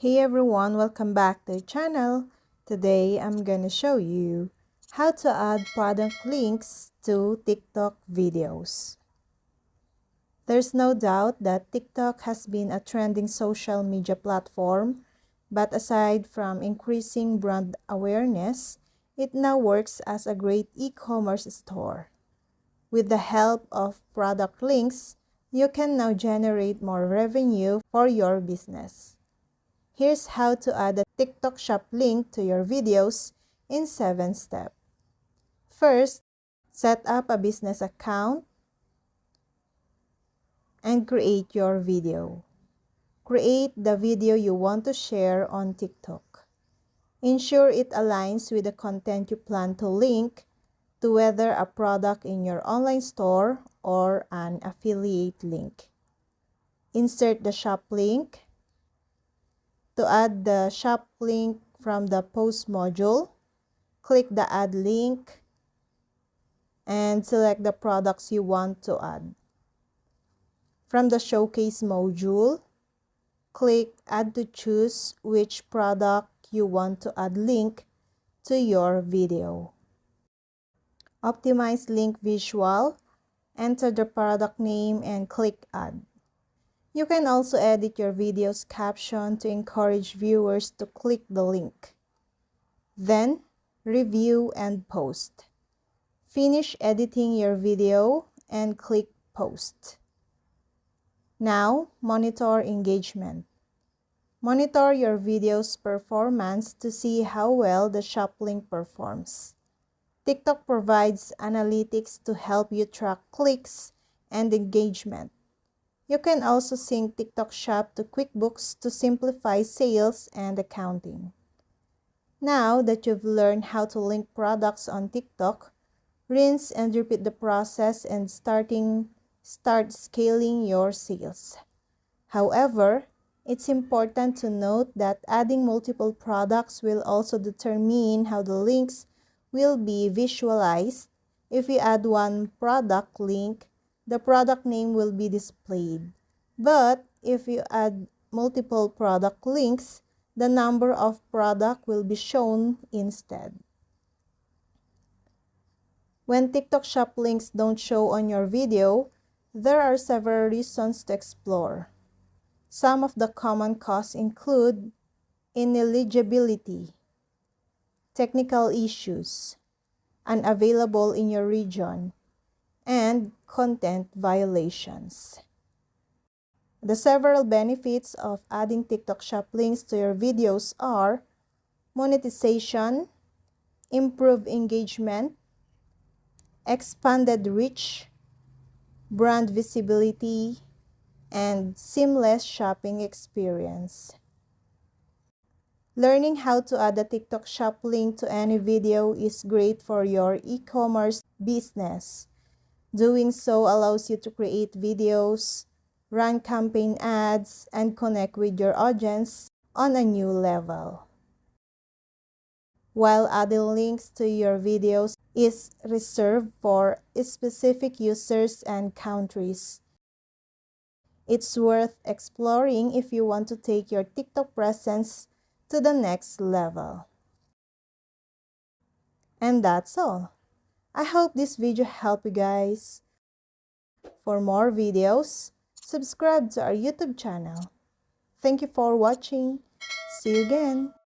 Hey everyone, welcome back to the channel. Today I'm gonna show you how to add product links to TikTok videos. There's no doubt that TikTok has been a trending social media platform, but aside from increasing brand awareness, it now works as a great e-commerce store. With the help of product links, you can now generate more revenue for your business. Here's how to add a TikTok Shop link to your videos in 7 steps. First, set up a business account and create your video. Create the video you want to share on TikTok. Ensure it aligns with the content you plan to link to, whether a product in your online store or an affiliate link. Insert the shop link. To add the shop link from the post module, click the add link and select the products you want to add. From the showcase module, click add to choose which product you want to add link to your video. Optimize link visual, enter the product name and click add. You can also edit your video's caption to encourage viewers to click the link. Then, review and post. Finish editing your video and click post. Now, monitor engagement. Monitor your video's performance to see how well the shop link performs. TikTok provides analytics to help you track clicks and engagement. You can also sync TikTok Shop to QuickBooks to simplify sales and accounting. Now that you've learned how to link products on TikTok, rinse and repeat the process and start scaling your sales. However, it's important to note that adding multiple products will also determine how the links will be visualized. If you add one product link, the product name will be displayed. But if you add multiple product links, the number of product will be shown instead. When TikTok Shop links don't show on your video, there are several reasons to explore. Some of the common causes include ineligibility, technical issues, unavailable in your region, and content violations. The several benefits of adding TikTok Shop links to your videos are monetization, improved engagement, expanded reach, brand visibility, and seamless shopping experience. Learning how to add a TikTok Shop link to any video is great for your e-commerce business. Doing so allows you to create videos, run campaign ads, and connect with your audience on a new level. While adding links to your videos is reserved for specific users and countries, it's worth exploring if you want to take your TikTok presence to the next level. And that's all. I hope this video helped you guys. For more videos, subscribe to our YouTube channel. Thank you for watching. See you again.